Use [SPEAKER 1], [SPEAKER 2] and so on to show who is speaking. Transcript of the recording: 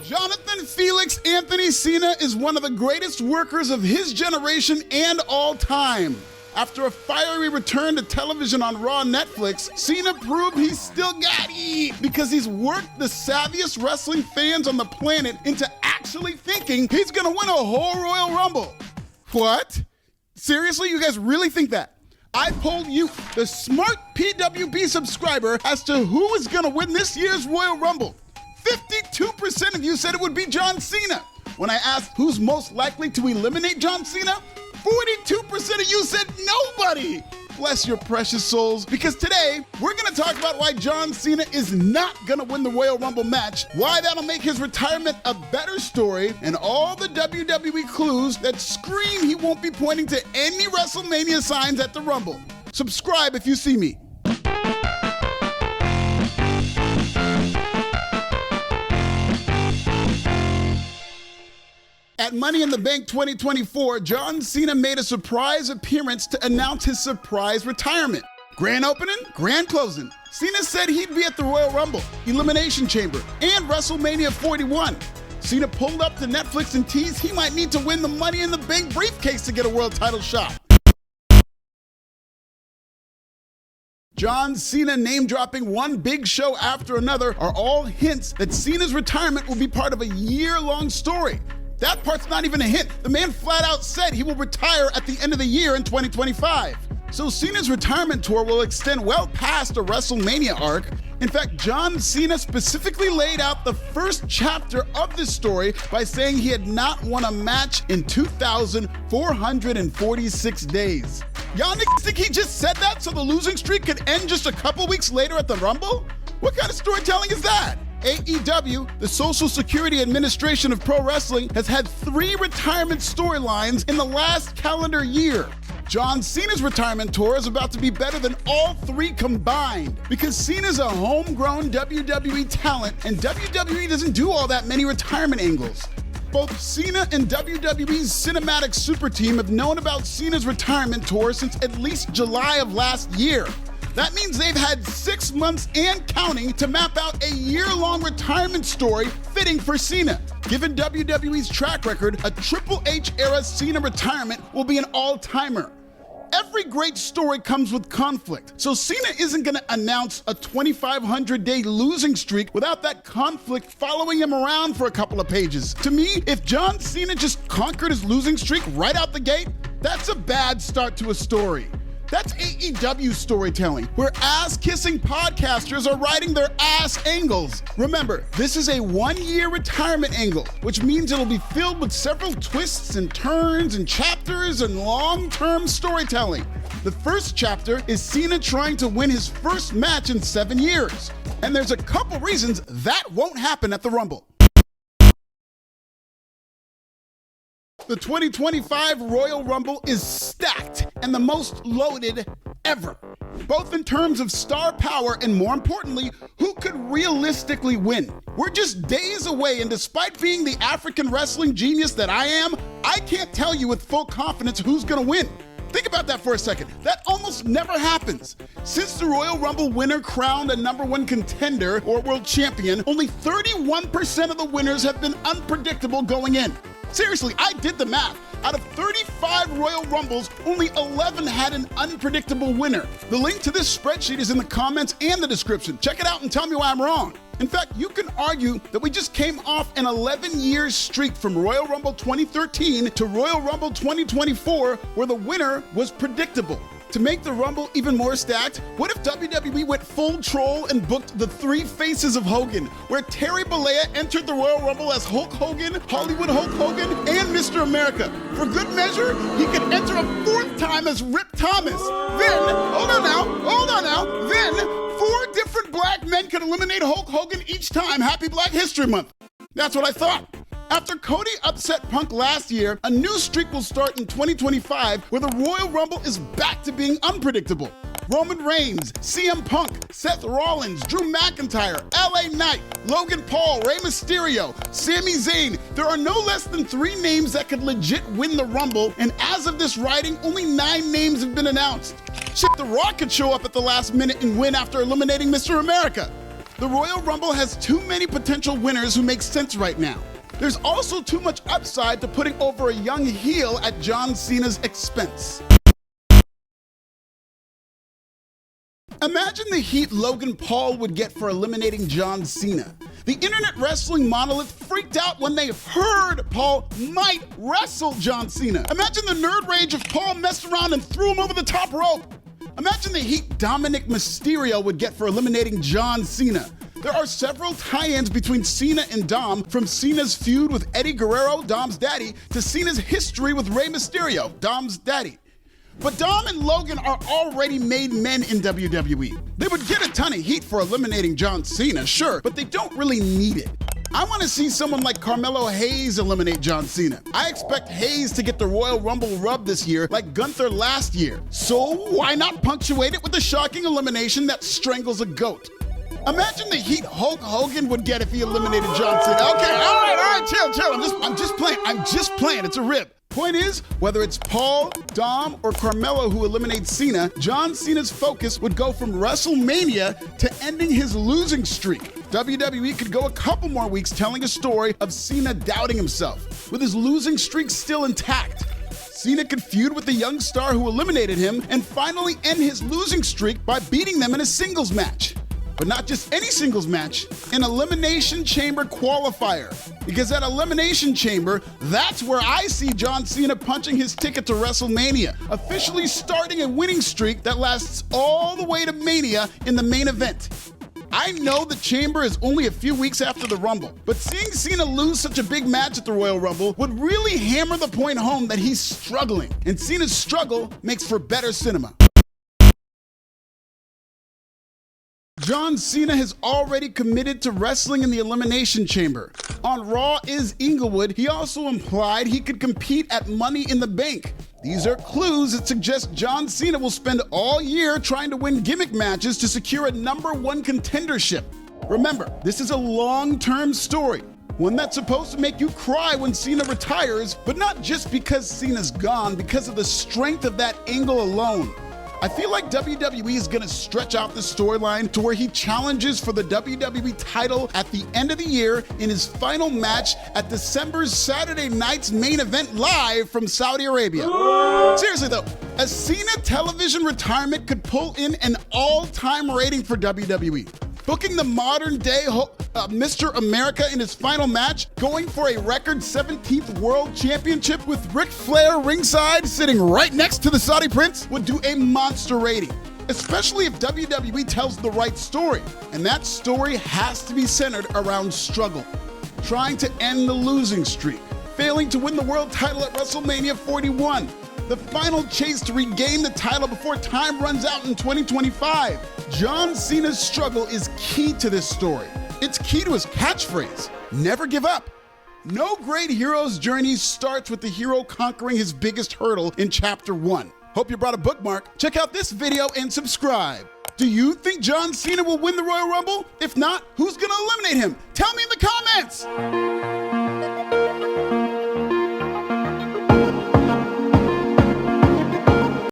[SPEAKER 1] Johnathan Felix Anthony Cena is one of the greatest workers of his generation and all time. After a fiery return to television on Raw Netflix, Cena proved he's still got heat because he's worked the savviest wrestling fans on the planet into actually thinking he's gonna win a whole Royal Rumble. What? Seriously, you guys really think that? I polled you, the smart PWB subscriber, as to who is gonna win this year's Royal Rumble. 52% of you said it would be John Cena. When I asked who's most likely to eliminate John Cena, 42% of you said nobody. Bless your precious souls, because today we're gonna talk about why John Cena is not gonna win the Royal Rumble match, why that'll make his retirement a better story, and all the WWE clues that scream he won't be pointing to any WrestleMania signs at the Rumble. Subscribe if you see me. At Money in the Bank 2024, John Cena made a surprise appearance to announce his surprise retirement. Grand opening, grand closing. Cena said he'd be at the Royal Rumble, Elimination Chamber, and WrestleMania 41. Cena pulled up to Netflix and teased he might need to win the Money in the Bank briefcase to get a world title shot. John Cena name-dropping one big show after another are all hints that Cena's retirement will be part of a year-long story. That part's not even a hint. The man flat out said he will retire at the end of the year in 2025. So Cena's retirement tour will extend well past a WrestleMania arc. In fact, John Cena specifically laid out the first chapter of this story by saying he had not won a match in 2,446 days. Y'all niggas think he just said that so the losing streak could end just a couple weeks later at the Rumble? What kind of storytelling is that? AEW, the Social Security Administration of Pro Wrestling, has had 3 retirement storylines in the last calendar year. John Cena's retirement tour is about to be better than all 3 combined because Cena's a homegrown WWE talent and WWE doesn't do all that many retirement angles. Both Cena and WWE's Cinematic Super Team have known about Cena's retirement tour since at least July of last year. That means they've had 6 months and counting to map out a year-long retirement story fitting for Cena. Given WWE's track record, a Triple H-era Cena retirement will be an all-timer. Every great story comes with conflict, so Cena isn't gonna announce a 2,500-day losing streak without that conflict following him around for a couple of pages. To me, if John Cena just conquered his losing streak right out the gate, that's a bad start to a story. That's AEW storytelling, where ass-kissing podcasters are writing their ass angles. Remember, this is a 1-year retirement angle, which means it'll be filled with several twists and turns and chapters and long-term storytelling. The first chapter is Cena trying to win his first match in 7 years. And there's a couple reasons that won't happen at the Rumble. The 2025 Royal Rumble is stacked and the most loaded ever, both in terms of star power and, more importantly, who could realistically win. We're just days away, and despite being the African wrestling genius that I am, I can't tell you with full confidence who's gonna win. Think about that for a second. That almost never happens. Since the Royal Rumble winner crowned a #1 contender or world champion, only 31% of the winners have been unpredictable going in. Seriously, I did the math. Out of 35 Royal Rumbles, only 11 had an unpredictable winner. The link to this spreadsheet is in the comments and the description. Check it out and tell me why I'm wrong. In fact, you can argue that we just came off an 11-year streak from Royal Rumble 2013 to Royal Rumble 2024, where the winner was predictable. To make the Rumble even more stacked, what if WWE went full troll and booked the 3 Faces of Hogan, where Terry Bollea entered the Royal Rumble as Hulk Hogan, Hollywood Hulk Hogan, and Mr. America. For good measure, he could enter a 4th time as Rip Thomas. Then, hold on now, then 4 different black men could eliminate Hulk Hogan each time. Happy Black History Month. That's what I thought. After Cody upset Punk last year, a new streak will start in 2025 where the Royal Rumble is back to being unpredictable. Roman Reigns, CM Punk, Seth Rollins, Drew McIntyre, LA Knight, Logan Paul, Rey Mysterio, Sami Zayn. There are no less than 3 names that could legit win the Rumble, and as of this writing, only 9 names have been announced. Shit, The Rock could show up at the last minute and win after eliminating Mr. America. The Royal Rumble has too many potential winners who make sense right now. There's also too much upside to putting over a young heel at John Cena's expense. Imagine the heat Logan Paul would get for eliminating John Cena. The internet wrestling monolith freaked out when they heard Paul might wrestle John Cena. Imagine the nerd rage if Paul messed around and threw him over the top rope. Imagine the heat Dominic Mysterio would get for eliminating John Cena. There are several tie-ins between Cena and Dom, from Cena's feud with Eddie Guerrero, Dom's daddy, to Cena's history with Rey Mysterio, Dom's daddy. But Dom and Logan are already made men in WWE. They would get a ton of heat for eliminating John Cena, sure, but they don't really need it. I want to see someone like Carmelo Hayes eliminate John Cena. I expect Hayes to get the Royal Rumble rub this year like Gunther last year. So why not punctuate it with a shocking elimination that strangles a goat? Imagine the heat Hulk Hogan would get if he eliminated John Cena. Okay, all right, chill. I'm just playing. It's a rib. Point is, whether it's Paul, Dom, or Carmelo who eliminates Cena, John Cena's focus would go from WrestleMania to ending his losing streak. WWE could go a couple more weeks telling a story of Cena doubting himself, with his losing streak still intact. Cena could feud with the young star who eliminated him and finally end his losing streak by beating them in a singles match. But not just any singles match, an Elimination Chamber qualifier. Because at Elimination Chamber, that's where I see John Cena punching his ticket to WrestleMania, officially starting a winning streak that lasts all the way to Mania in the main event. I know the Chamber is only a few weeks after the Rumble, but seeing Cena lose such a big match at the Royal Rumble would really hammer the point home that he's struggling, and Cena's struggle makes for better cinema. John Cena has already committed to wrestling in the Elimination Chamber. On Raw is Inglewood, he also implied he could compete at Money in the Bank. These are clues that suggest John Cena will spend all year trying to win gimmick matches to secure a #1 contendership. Remember, this is a long-term story, one that's supposed to make you cry when Cena retires, but not just because Cena's gone, because of the strength of that angle alone. I feel like WWE is going to stretch out the storyline to where he challenges for the WWE title at the end of the year in his final match at December's Saturday Night's Main Event live from Saudi Arabia. Seriously though, a Cena television retirement could pull in an all-time rating for WWE. Booking the modern-day Mr. America in his final match, going for a record 17th World Championship with Ric Flair ringside sitting right next to the Saudi Prince would do a monster rating, especially if WWE tells the right story. And that story has to be centered around struggle, trying to end the losing streak, failing to win the world title at WrestleMania 41, the final chase to regain the title before time runs out in 2025. John Cena's struggle is key to this story. It's key to his catchphrase, never give up. No great hero's journey starts with the hero conquering his biggest hurdle in Chapter 1. Hope you brought a bookmark. Check out this video and subscribe. Do you think John Cena will win the Royal Rumble? If not, who's gonna eliminate him? Tell me in the comments!